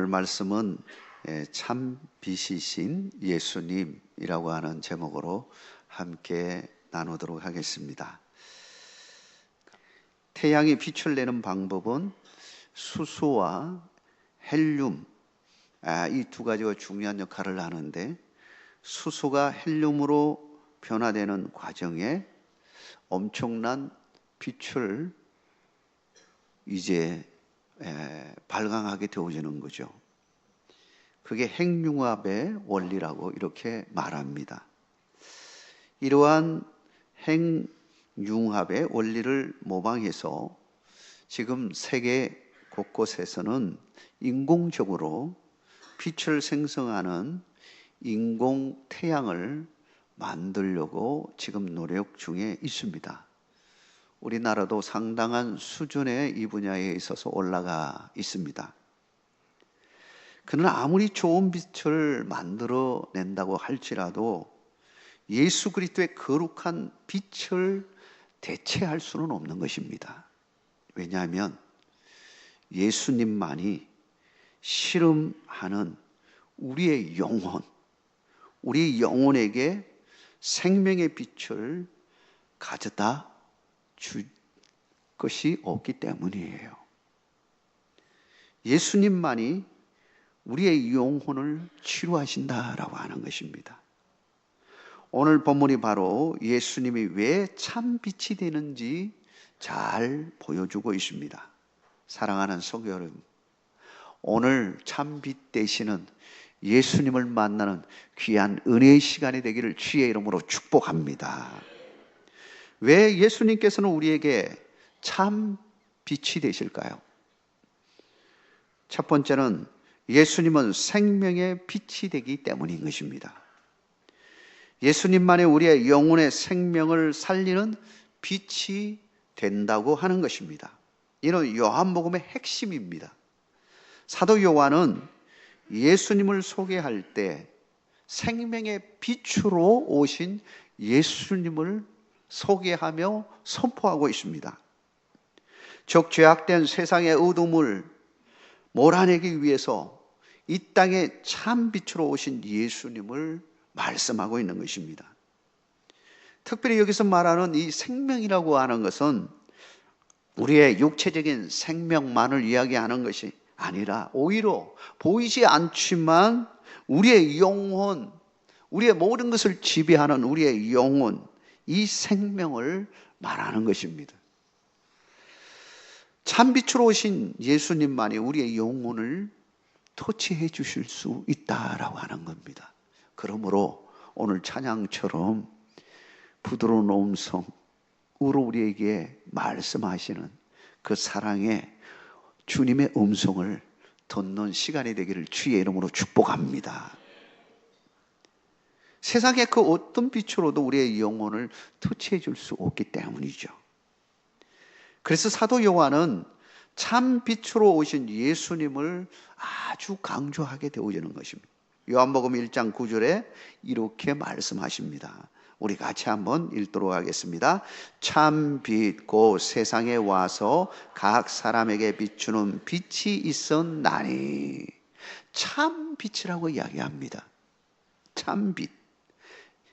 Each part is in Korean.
오늘 말씀은 참 빛이신 예수님이라고 하는 제목으로 함께 나누도록 하겠습니다. 태양이 빛을 내는 방법은 수소와 헬륨, 이 두 가지가 중요한 역할을 하는데, 수소가 헬륨으로 변화되는 과정에 엄청난 빛을 이제 발광하게 되어지는 거죠. 그게 핵융합의 원리라고 이렇게 말합니다. 이러한 핵융합의 원리를 모방해서 지금 세계 곳곳에서는 인공적으로 빛을 생성하는 인공 태양을 만들려고 지금 노력 중에 있습니다. 우리나라도 상당한 수준의 이 분야에 있어서 올라가 있습니다. 그러나 아무리 좋은 빛을 만들어낸다고 할지라도 예수 그리스도의 거룩한 빛을 대체할 수는 없는 것입니다. 왜냐하면 예수님만이 실험하는 우리의 영혼, 우리 영혼에게 생명의 빛을 가져다 줄 것이 없기 때문이에요. 예수님만이 우리의 영혼을 치료하신다라고 하는 것입니다. 오늘 본문이 바로 예수님이 왜 참 빛이 되는지 잘 보여주고 있습니다. 사랑하는 성도 여러분, 오늘 참 빛 되시는 예수님을 만나는 귀한 은혜의 시간이 되기를 주의 이름으로 축복합니다. 왜 예수님께서는 우리에게 참 빛이 되실까요? 첫 번째는 예수님은 생명의 빛이 되기 때문인 것입니다. 예수님만이 우리의 영혼의 생명을 살리는 빛이 된다고 하는 것입니다. 이는 요한복음의 핵심입니다. 사도 요한은 예수님을 소개할 때 생명의 빛으로 오신 예수님을 소개하며 선포하고 있습니다. 즉 죄악된 세상의 어둠을 몰아내기 위해서 이 땅에 참 빛으로 오신 예수님을 말씀하고 있는 것입니다. 특별히 여기서 말하는 이 생명이라고 하는 것은 우리의 육체적인 생명만을 이야기하는 것이 아니라 오히려 보이지 않지만 우리의 영혼, 우리의 모든 것을 지배하는 우리의 영혼, 이 생명을 말하는 것입니다. 참빛으로 오신 예수님만이 우리의 영혼을 터치해 주실 수 있다라고 하는 겁니다. 그러므로 오늘 찬양처럼 부드러운 음성으로 우리에게 말씀하시는 그 사랑의 주님의 음성을 듣는 시간이 되기를 주의 이름으로 축복합니다. 세상의 그 어떤 빛으로도 우리의 영혼을 터치해 줄 수 없기 때문이죠. 그래서 사도 요한은 참 빛으로 오신 예수님을 아주 강조하게 되어지는 것입니다. 요한복음 1장 9절에 이렇게 말씀하십니다. 우리 같이 한번 읽도록 하겠습니다. 참 빛 곧 세상에 와서 각 사람에게 비추는 빛이 있었나니. 참 빛이라고 이야기합니다. 참 빛.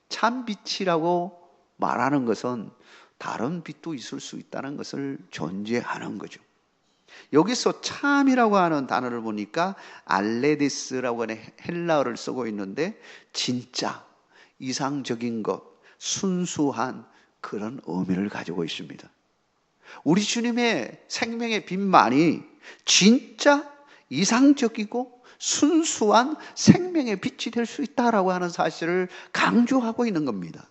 참 빛이라고 말하는 것은 다른 빛도 있을 수 있다는 것을 전제하는 거죠. 여기서 참이라고 하는 단어를 보니까 알레디스라고 하는 헬라어를 쓰고 있는데 진짜, 이상적인 것, 순수한 그런 의미를 가지고 있습니다. 우리 주님의 생명의 빛만이 진짜 이상적이고 순수한 생명의 빛이 될 수 있다라고 하는 사실을 강조하고 있는 겁니다.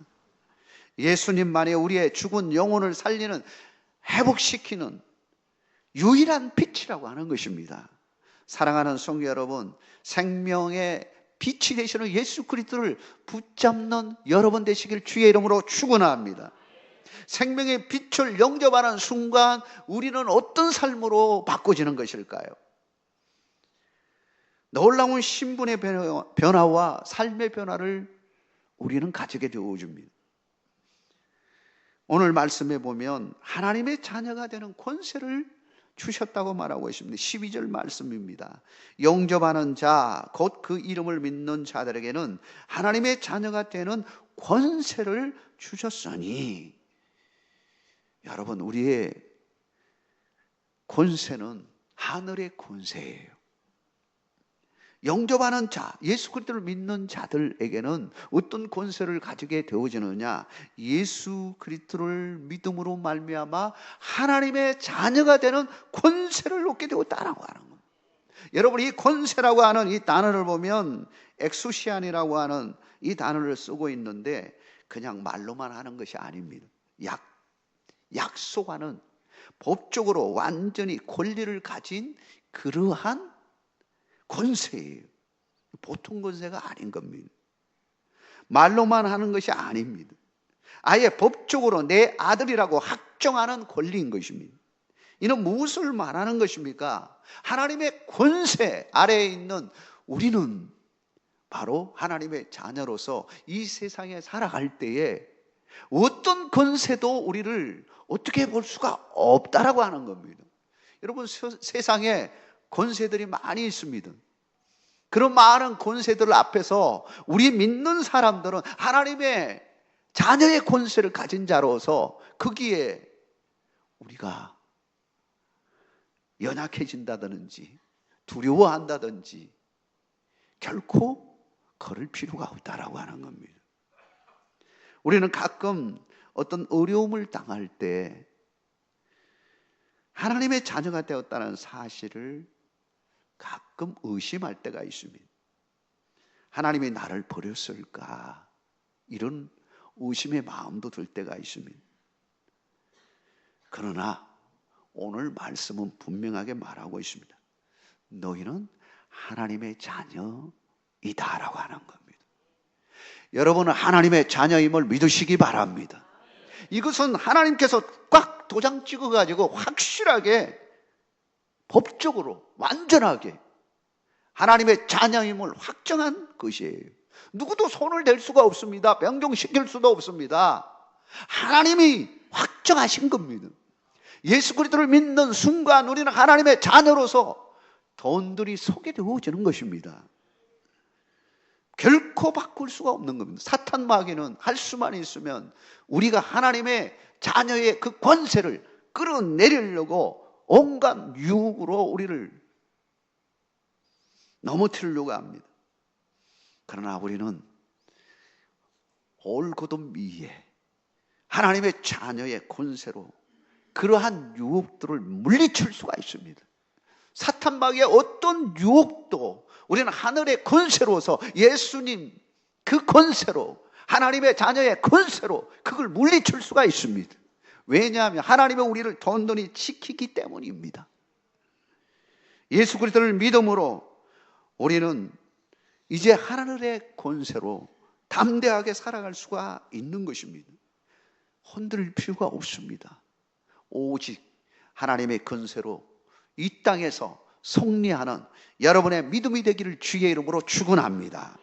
예수님만이 우리의 죽은 영혼을 살리는, 회복시키는 유일한 빛이라고 하는 것입니다. 사랑하는 성도 여러분, 생명의 빛이 되시는 예수 그리스도를 붙잡는 여러분 되시길 주의 이름으로 축원합니다. 생명의 빛을 영접하는 순간 우리는 어떤 삶으로 바꿔지는 것일까요? 놀라운 신분의 변화와 삶의 변화를 우리는 가지게 되어줍니다. 오늘 말씀에 보면 하나님의 자녀가 되는 권세를 주셨다고 말하고 있습니다. 12절 말씀입니다. 영접하는 자, 곧 그 이름을 믿는 자들에게는 하나님의 자녀가 되는 권세를 주셨으니. 여러분, 우리의 권세는 하늘의 권세예요. 영접하는 자, 예수 그리스도를 믿는 자들에게는 어떤 권세를 가지게 되어지느냐? 예수 그리스도를 믿음으로 말미암아 하나님의 자녀가 되는 권세를 얻게 되었다라고 하는 겁니다. 여러분, 이 권세라고 하는 이 단어를 보면 엑수시안이라고 하는 이 단어를 쓰고 있는데 그냥 말로만 하는 것이 아닙니다. 약속하는, 법적으로 완전히 권리를 가진 그러한 권세예요. 보통 권세가 아닌 겁니다. 말로만 하는 것이 아닙니다. 아예 법적으로 내 아들이라고 확정하는 권리인 것입니다. 이는 무엇을 말하는 것입니까? 하나님의 권세 아래에 있는 우리는 바로 하나님의 자녀로서 이 세상에 살아갈 때에 어떤 권세도 우리를 어떻게 볼 수가 없다라고 하는 겁니다. 여러분, 세상에 권세들이 많이 있습니다. 그런 많은 권세들 앞에서 우리 믿는 사람들은 하나님의 자녀의 권세를 가진 자로서 거기에 우리가 연약해진다든지 두려워한다든지 결코 그럴 필요가 없다라고 하는 겁니다. 우리는 가끔 어떤 어려움을 당할 때 하나님의 자녀가 되었다는 사실을 가끔 의심할 때가 있습니다. 하나님이 나를 버렸을까? 이런 의심의 마음도 들 때가 있습니다. 그러나 오늘 말씀은 분명하게 말하고 있습니다. 너희는 하나님의 자녀이다라고 하는 겁니다. 여러분은 하나님의 자녀임을 믿으시기 바랍니다. 이것은 하나님께서 꽉 도장 찍어가지고 확실하게 법적으로 완전하게 하나님의 자녀임을 확정한 것이에요. 누구도 손을 댈 수가 없습니다. 변경시킬 수도 없습니다. 하나님이 확정하신 겁니다. 예수 그리스도를 믿는 순간 우리는 하나님의 자녀로서 돈들이 소개되어지는 것입니다. 결코 바꿀 수가 없는 겁니다. 사탄 마귀는 할 수만 있으면 우리가 하나님의 자녀의 그 권세를 끌어내리려고 온갖 유혹으로 우리를 넘어뜨리려고 합니다. 그러나 우리는 올곧은 미에 하나님의 자녀의 권세로 그러한 유혹들을 물리칠 수가 있습니다. 사탄 마귀의 어떤 유혹도 우리는 하늘의 권세로서 예수님 그 권세로 하나님의 자녀의 권세로 그걸 물리칠 수가 있습니다. 왜냐하면 하나님은 우리를 든든히 지키기 때문입니다. 예수 그리스도를 믿음으로 우리는 이제 하늘의 권세로 담대하게 살아갈 수가 있는 것입니다. 흔들 필요가 없습니다. 오직 하나님의 권세로 이 땅에서 승리하는 여러분의 믿음이 되기를 주의 이름으로 축원합니다.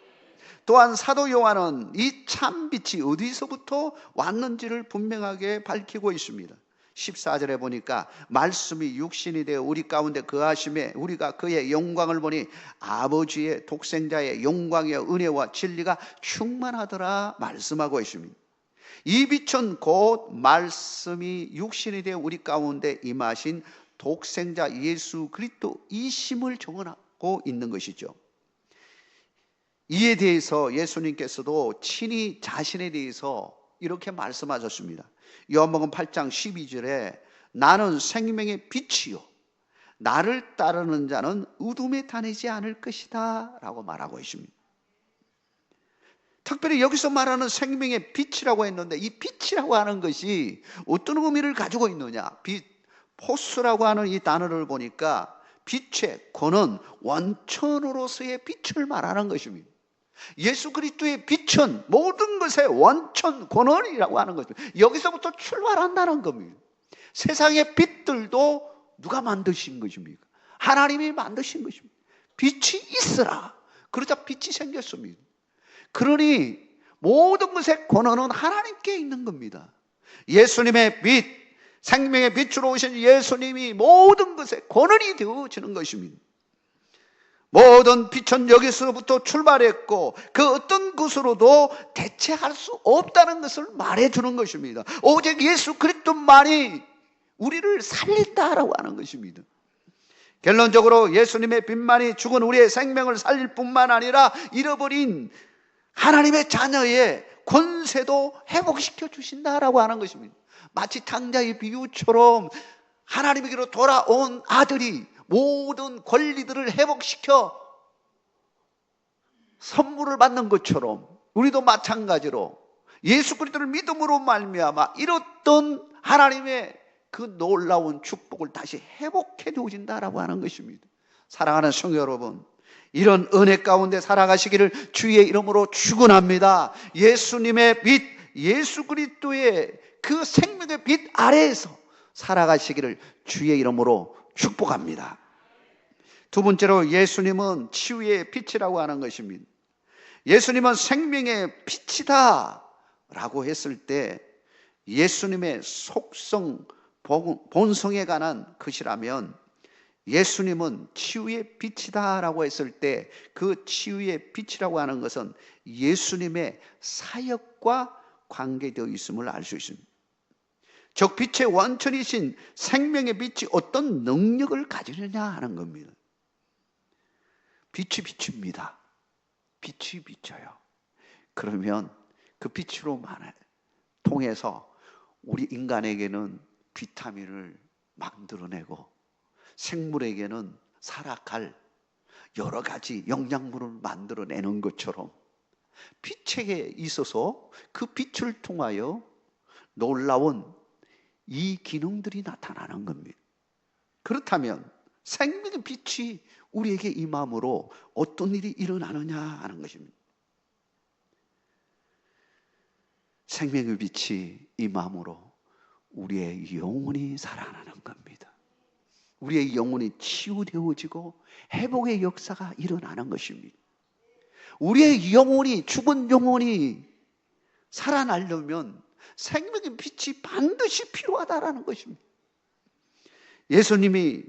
또한 사도 요한은 이 참빛이 어디서부터 왔는지를 분명하게 밝히고 있습니다. 14절에 보니까 말씀이 육신이 되어 우리 가운데 거하심에 우리가 그의 영광을 보니 아버지의 독생자의 영광이여 은혜와 진리가 충만하더라 말씀하고 있습니다. 이 빛은 곧 말씀이 육신이 되어 우리 가운데 임하신 독생자 예수 그리스도이심을 증언하고 있는 것이죠. 이에 대해서 예수님께서도 친히 자신에 대해서 이렇게 말씀하셨습니다. 요한복음 8장 12절에 나는 생명의 빛이요 나를 따르는 자는 어둠에 다니지 않을 것이다 라고 말하고 있습니다. 특별히 여기서 말하는 생명의 빛이라고 했는데 이 빛이라고 하는 것이 어떤 의미를 가지고 있느냐? 빛, 포스라고 하는 이 단어를 보니까 빛의 권은 원천으로서의 빛을 말하는 것입니다. 예수 그리스도의 빛은 모든 것의 원천 권원이라고 하는 것입니다. 여기서부터 출발한다는 겁니다. 세상의 빛들도 누가 만드신 것입니까? 하나님이 만드신 것입니다. 빛이 있으라. 그러자 빛이 생겼습니다. 그러니 모든 것의 권한은 하나님께 있는 겁니다. 예수님의 빛, 생명의 빛으로 오신 예수님이 모든 것에 권한이 되어지는 것입니다. 모든 빛은 여기서부터 출발했고 그 어떤 것으로도 대체할 수 없다는 것을 말해주는 것입니다. 오직 예수 그리스도만이 우리를 살린다라고 하는 것입니다. 결론적으로 예수님의 빛만이 죽은 우리의 생명을 살릴 뿐만 아니라 잃어버린 하나님의 자녀의 권세도 회복시켜 주신다라고 하는 것입니다. 마치 탕자의 비유처럼 하나님에게로 돌아온 아들이 모든 권리들을 회복시켜 선물을 받는 것처럼 우리도 마찬가지로 예수 그리스도를 믿음으로 말미암아 잃었던 하나님의 그 놀라운 축복을 다시 회복해 주신다라고 하는 것입니다. 사랑하는 성도 여러분, 이런 은혜 가운데 살아가시기를 주의 이름으로 축원합니다. 예수님의 빛, 예수 그리스도의 그 생명의 빛 아래에서 살아가시기를 주의 이름으로 축복합니다. 두 번째로 예수님은 치유의 빛이라고 하는 것입니다. 예수님은 생명의 빛이다 라고 했을 때 예수님의 속성, 본성에 관한 것이라면 예수님은 치유의 빛이다 라고 했을 때 그 치유의 빛이라고 하는 것은 예수님의 사역과 관계되어 있음을 알 수 있습니다. 즉 빛의 원천이신 생명의 빛이 어떤 능력을 가지느냐 하는 겁니다. 빛이 비춥니다. 빛이 비쳐요. 그러면 그 빛으로 통해서 우리 인간에게는 비타민을 만들어내고 생물에게는 살아갈 여러 가지 영양분을 만들어내는 것처럼 빛에 있어서 그 빛을 통하여 놀라운 이 기능들이 나타나는 겁니다. 그렇다면 생명의 빛이 우리에게 임함으로 어떤 일이 일어나느냐 하는 것입니다. 생명의 빛이 임함으로 우리의 영혼이 살아나는 겁니다. 우리의 영혼이 치유되어지고 회복의 역사가 일어나는 것입니다. 우리의 영혼이, 죽은 영혼이 살아나려면 생명의 빛이 반드시 필요하다라는 것입니다. 예수님이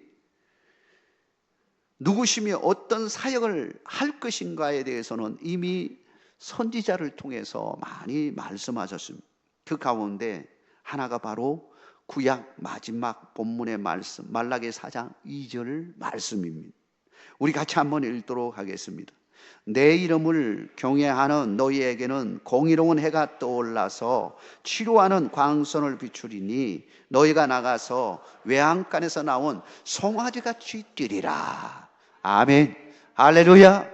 누구시며 어떤 사역을 할 것인가에 대해서는 이미 선지자를 통해서 많이 말씀하셨습니다. 그 가운데 하나가 바로 구약 마지막 본문의 말씀, 말라기 4장 2절 말씀입니다. 우리 같이 한번 읽도록 하겠습니다. 내 이름을 경외하는 너희에게는 공의로운 해가 떠올라서 치료하는 광선을 비추리니 너희가 나가서 외양간에서 나온 송아지같이 뛰리라. 아멘. 할렐루야.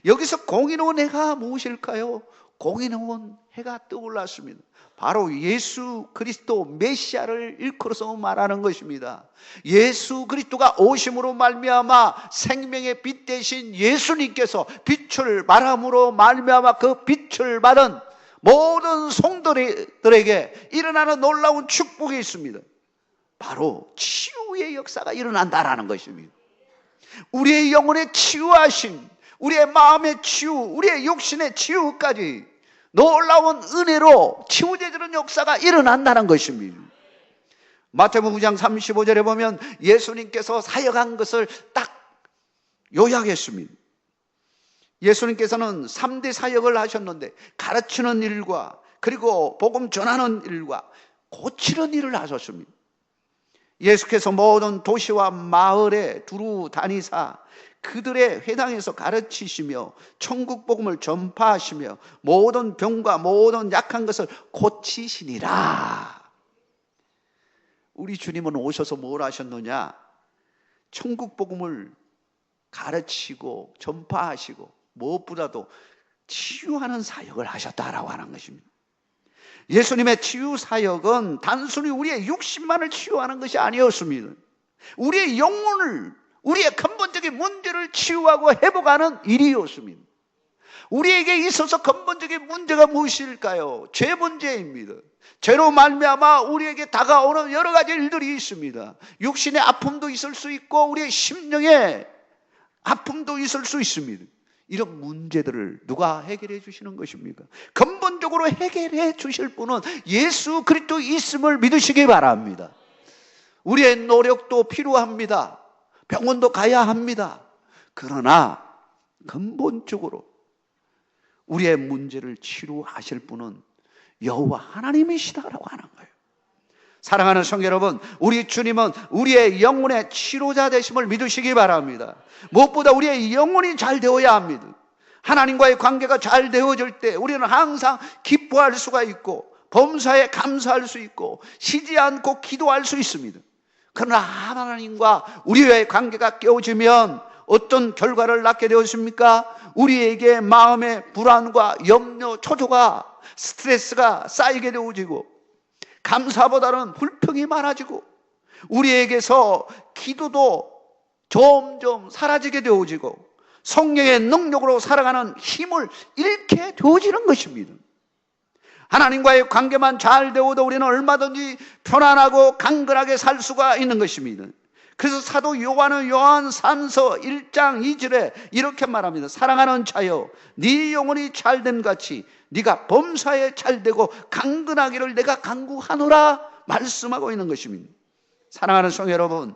여기서 공의로운 해가 무엇일까요? 공의로운 해가 떠올랐습니다. 바로 예수 그리스도 메시아를 일컬어서 말하는 것입니다. 예수 그리스도가 오심으로 말미암아 생명의 빛 대신 예수님께서 빛을 발함으로 말미암아 그 빛을 받은 모든 성도들에게 일어나는 놀라운 축복이 있습니다. 바로 치유의 역사가 일어난다라는 것입니다. 우리의 영혼의 치유하심, 우리의 마음의 치유, 우리의 육신의 치유까지 놀라운 은혜로 치유되는 역사가 일어난다는 것입니다. 마태복음 9장 35절에 보면 예수님께서 사역한 것을 딱 요약했습니다. 예수님께서는 3대 사역을 하셨는데 가르치는 일과 그리고 복음 전하는 일과 고치는 일을 하셨습니다. 예수께서 모든 도시와 마을에 두루 다니사 그들의 회당에서 가르치시며 천국 복음을 전파하시며 모든 병과 모든 약한 것을 고치시니라. 우리 주님은 오셔서 뭘 하셨느냐? 천국 복음을 가르치고 전파하시고 무엇보다도 치유하는 사역을 하셨다라고 하는 것입니다. 예수님의 치유 사역은 단순히 우리의 육신만을 치유하는 것이 아니었습니다. 우리의 영혼을, 우리의 근본적인 문제를 치유하고 회복하는 일이었습니다. 우리에게 있어서 근본적인 문제가 무엇일까요? 죄 문제입니다. 죄로 말미암아 우리에게 다가오는 여러 가지 일들이 있습니다. 육신의 아픔도 있을 수 있고 우리의 심령의 아픔도 있을 수 있습니다. 이런 문제들을 누가 해결해 주시는 것입니까? 근본적으로 해결해 주실 분은 예수 그리스도 있음을 믿으시기 바랍니다. 우리의 노력도 필요합니다. 병원도 가야 합니다. 그러나 근본적으로 우리의 문제를 치료하실 분은 여호와 하나님이시다라고 하는 거예요. 사랑하는 성도 여러분, 우리 주님은 우리의 영혼의 치료자 되심을 믿으시기 바랍니다. 무엇보다 우리의 영혼이 잘 되어야 합니다. 하나님과의 관계가 잘 되어질 때 우리는 항상 기뻐할 수가 있고 범사에 감사할 수 있고 쉬지 않고 기도할 수 있습니다. 그러나 하나님과 우리의 관계가 깨어지면 어떤 결과를 낳게 되었습니까? 우리에게 마음의 불안과 염려, 초조가, 스트레스가 쌓이게 되어지고 감사보다는 불평이 많아지고 우리에게서 기도도 점점 사라지게 되어지고 성령의 능력으로 살아가는 힘을 잃게 되어지는 것입니다. 하나님과의 관계만 잘 되어도 우리는 얼마든지 편안하고 강건하게 살 수가 있는 것입니다. 그래서 사도 요한은 요한 3서 1장 2절에 이렇게 말합니다. 사랑하는 자여, 네 영혼이 잘된 같이 네가 범사에 잘되고 강건하기를 내가 간구하노라 말씀하고 있는 것입니다. 사랑하는 성도 여러분,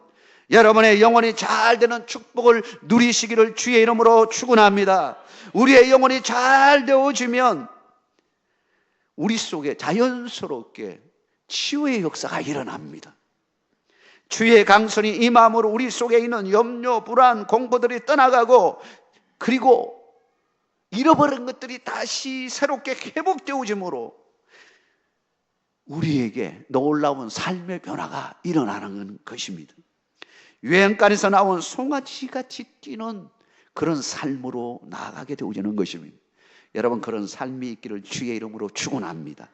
여러분의 영혼이 잘되는 축복을 누리시기를 주의 이름으로 축원합니다. 우리의 영혼이 잘 되어지면 우리 속에 자연스럽게 치유의 역사가 일어납니다. 주의 강선이 임함으로 우리 속에 있는 염려, 불안, 공포들이 떠나가고 그리고 잃어버린 것들이 다시 새롭게 회복되어짐으로 우리에게 놀라운 삶의 변화가 일어나는 것입니다. 유행가에서 나온 송아지같이 뛰는 그런 삶으로 나아가게 되어지는 것입니다. 여러분, 그런 삶이 있기를 주의 이름으로 축원합니다.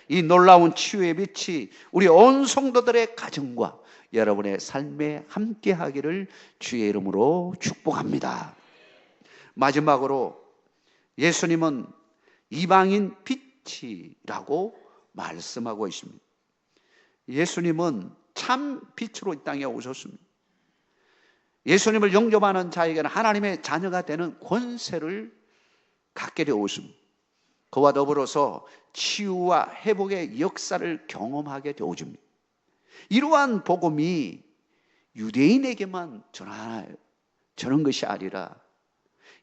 이 놀라운 치유의 빛이 우리 온 성도들의 가정과 여러분의 삶에 함께하기를 주의 이름으로 축복합니다. 마지막으로 예수님은 이방인 빛이라고 말씀하고 있습니다. 예수님은 참 빛으로 이 땅에 오셨습니다. 예수님을 영접하는 자에게는 하나님의 자녀가 되는 권세를 갖게 되었습니다. 그와 더불어서 치유와 회복의 역사를 경험하게 되어집니다. 이러한 복음이 유대인에게만 전하는 것이 아니라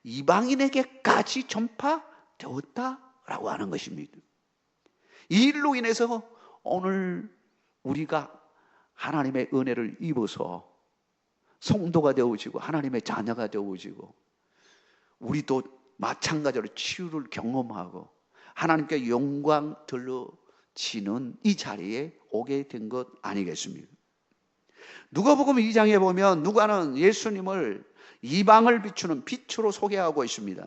이방인에게까지 전파되었다라고 하는 것입니다. 이 일로 인해서 오늘 우리가 하나님의 은혜를 입어서 성도가 되어지고 하나님의 자녀가 되어지고 우리도 마찬가지로 치유를 경험하고 하나님께 영광 들려지는 이 자리에 오게 된 것 아니겠습니까? 누가복음 2장에 보면 누가는 예수님을 이방을 비추는 빛으로 소개하고 있습니다.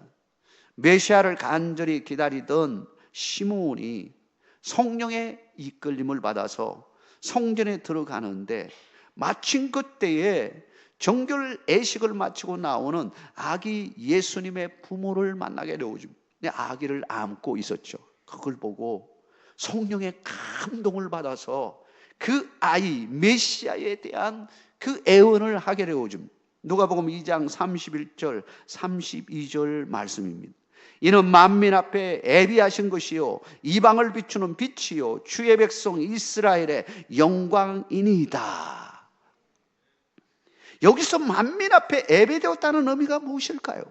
메시아를 간절히 기다리던 시므온이 성령의 이끌림을 받아서 성전에 들어가는데 마침 그때에 정결 예식을 마치고 나오는 아기 예수님의 부모를 만나게 되어집니다. 아기를 안고 있었죠. 그걸 보고 성령의 감동을 받아서 그 아이 메시아에 대한 그 애원을 하게 되어집니다. 누가복음 2장 31절 32절 말씀입니다. 이는 만민 앞에 예비하신 것이요 이방을 비추는 빛이요 주의 백성 이스라엘의 영광이니이다. 여기서 만민 앞에 예배되었다는 의미가 무엇일까요?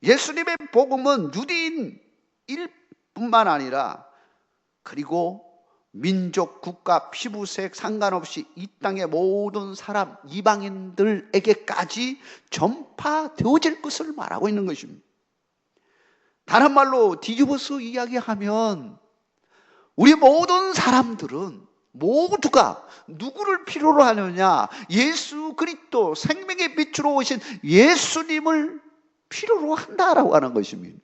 예수님의 복음은 유대인일 뿐만 아니라 그리고 민족, 국가, 피부색 상관없이 이 땅의 모든 사람, 이방인들에게까지 전파되어질 것을 말하고 있는 것입니다. 다른 말로 뒤집어서 이야기하면 우리 모든 사람들은 모두가 누구를 필요로 하느냐? 예수 그리스도 생명의 빛으로 오신 예수님을 필요로 한다라고 하는 것입니다.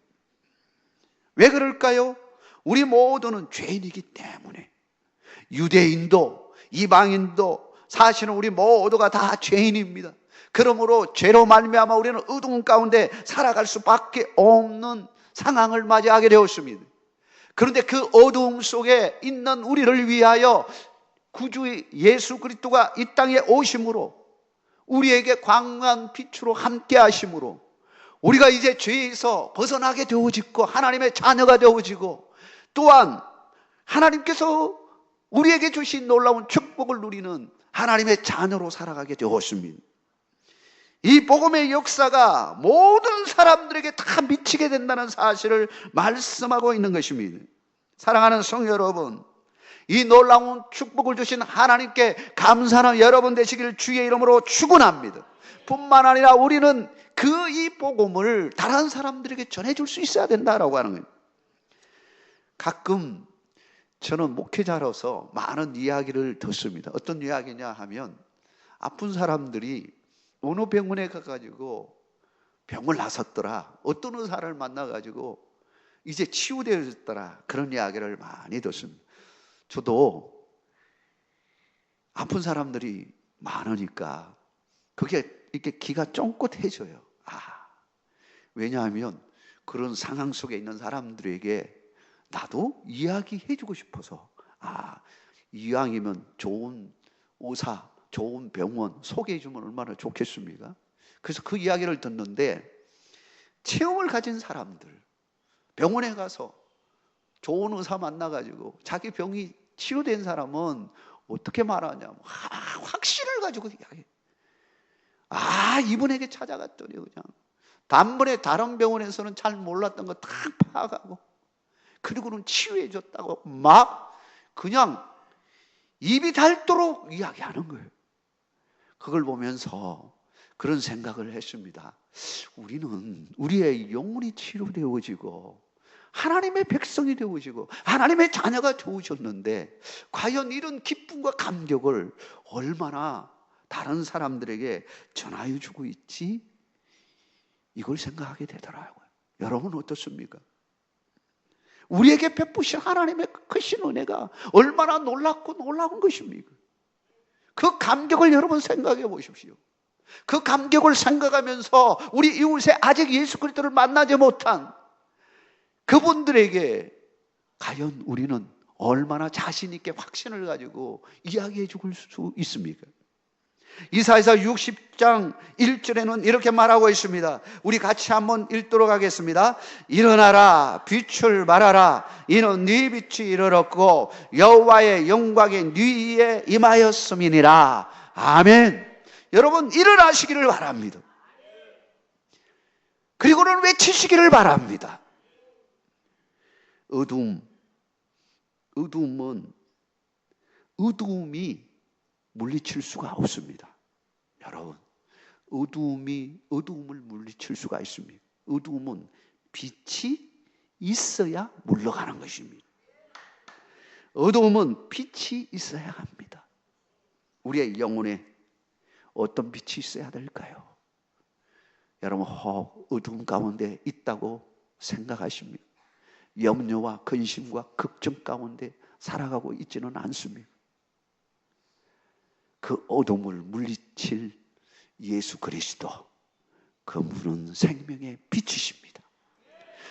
왜 그럴까요? 우리 모두는 죄인이기 때문에 유대인도 이방인도 사실은 우리 모두가 다 죄인입니다. 그러므로 죄로 말미암아 우리는 어두운 가운데 살아갈 수밖에 없는 상황을 맞이하게 되었습니다. 그런데 그 어두움 속에 있는 우리를 위하여 구주 예수 그리스도가 이 땅에 오심으로 우리에게 광명한 빛으로 함께 하심으로 우리가 이제 죄에서 벗어나게 되어지고 하나님의 자녀가 되어지고, 또한 하나님께서 우리에게 주신 놀라운 축복을 누리는 하나님의 자녀로 살아가게 되었습니다. 이 복음의 역사가 모든 사람들에게 다 미치게 된다는 사실을 말씀하고 있는 것입니다. 사랑하는 성도 여러분, 이 놀라운 축복을 주신 하나님께 감사하는 여러분 되시기를 주의 이름으로 축원합니다. 뿐만 아니라 우리는 이 복음을 다른 사람들에게 전해줄 수 있어야 된다라고 하는 거예요. 가끔 저는 목회자로서 많은 이야기를 듣습니다. 어떤 이야기냐 하면, 아픈 사람들이 어느 병원에 가가지고 병을 나섰더라, 어떤 의사를 만나가지고 이제 치유되었더라, 그런 이야기를 많이 듣습니다. 저도 아픈 사람들이 많으니까 그게 이렇게 기가 쫑긋해져요. 왜냐하면 그런 상황 속에 있는 사람들에게 나도 이야기해주고 싶어서, 이왕이면 좋은 의사, 좋은 병원 소개해주면 얼마나 좋겠습니까? 그래서 그 이야기를 듣는데, 체험을 가진 사람들, 병원에 가서 좋은 의사 만나가지고 자기 병이 치료된 사람은 어떻게 말하냐면 확신을 가지고 이야기해. 이분에게 찾아갔더니 그냥 단번에 다른 병원에서는 잘 몰랐던 거 다 파악하고, 그리고는 치유해 줬다고 막 그냥 입이 닳도록 이야기하는 거예요. 그걸 보면서 그런 생각을 했습니다. 우리는 우리의 영혼이 치료되어지고 하나님의 백성이 되어지고 하나님의 자녀가 되어졌는데, 과연 이런 기쁨과 감격을 얼마나 다른 사람들에게 전하여 주고 있지? 이걸 생각하게 되더라고요. 여러분 어떻습니까? 우리에게 베푸신 하나님의 크신 은혜가 얼마나 놀랍고 놀라운 것입니까? 그 감격을 여러분 생각해 보십시오. 그 감격을 생각하면서 우리 이웃에 아직 예수 그리스도를 만나지 못한 그분들에게 과연 우리는 얼마나 자신 있게 확신을 가지고 이야기해 줄 수 있습니까? 이사야서 60장 1절에는 이렇게 말하고 있습니다. 우리 같이 한번 읽도록 하겠습니다. 일어나라, 빛을 발하라. 이는 네 빛이 이르렀고 여호와의 영광이 네 위에 임하였음이니라. 아멘. 여러분 일어나시기를 바랍니다. 그리고는 외치시기를 바랍니다. 어두움이 물리칠 수가 없습니다. 여러분, 어두움을 물리칠 수가 있습니다. 어두움은 빛이 있어야 물러가는 것입니다. 어두움은 빛이 있어야 합니다. 우리의 영혼에 어떤 빛이 있어야 될까요? 여러분, 어두움 가운데 있다고 생각하십니까? 염려와 근심과 걱정 가운데 살아가고 있지는 않습니다. 그 어둠을 물리칠 예수 그리스도, 그분은 생명의 빛이십니다.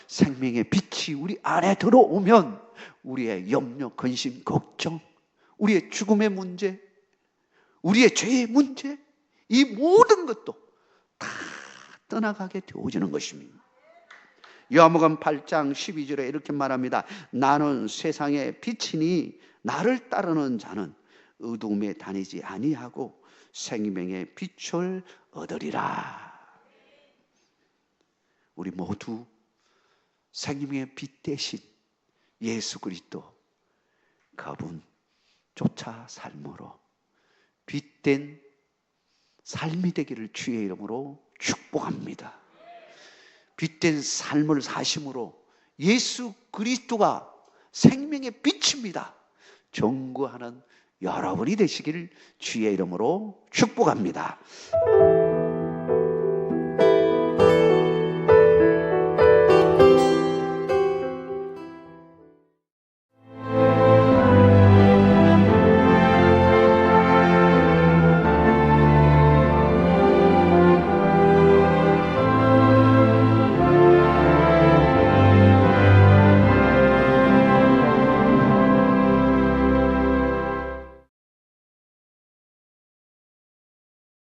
생명의 빛이 우리 안에 들어오면 우리의 염려, 근심, 걱정, 우리의 죽음의 문제, 우리의 죄의 문제, 이 모든 것도 다 떠나가게 되어지는 것입니다. 요한복음 8장 12절에 이렇게 말합니다. 나는 세상의 빛이니 나를 따르는 자는 어두움에 다니지 아니하고 생명의 빛을 얻으리라. 우리 모두 생명의 빛 대신 예수 그리스도, 그분 쫓아 삶으로 빛된 삶이 되기를 주의 이름으로 축복합니다. 빛된 삶을 사심으로 예수 그리스도가 생명의 빛입니다. 전구하는 여러분이 되시기를 주의 이름으로 축복합니다.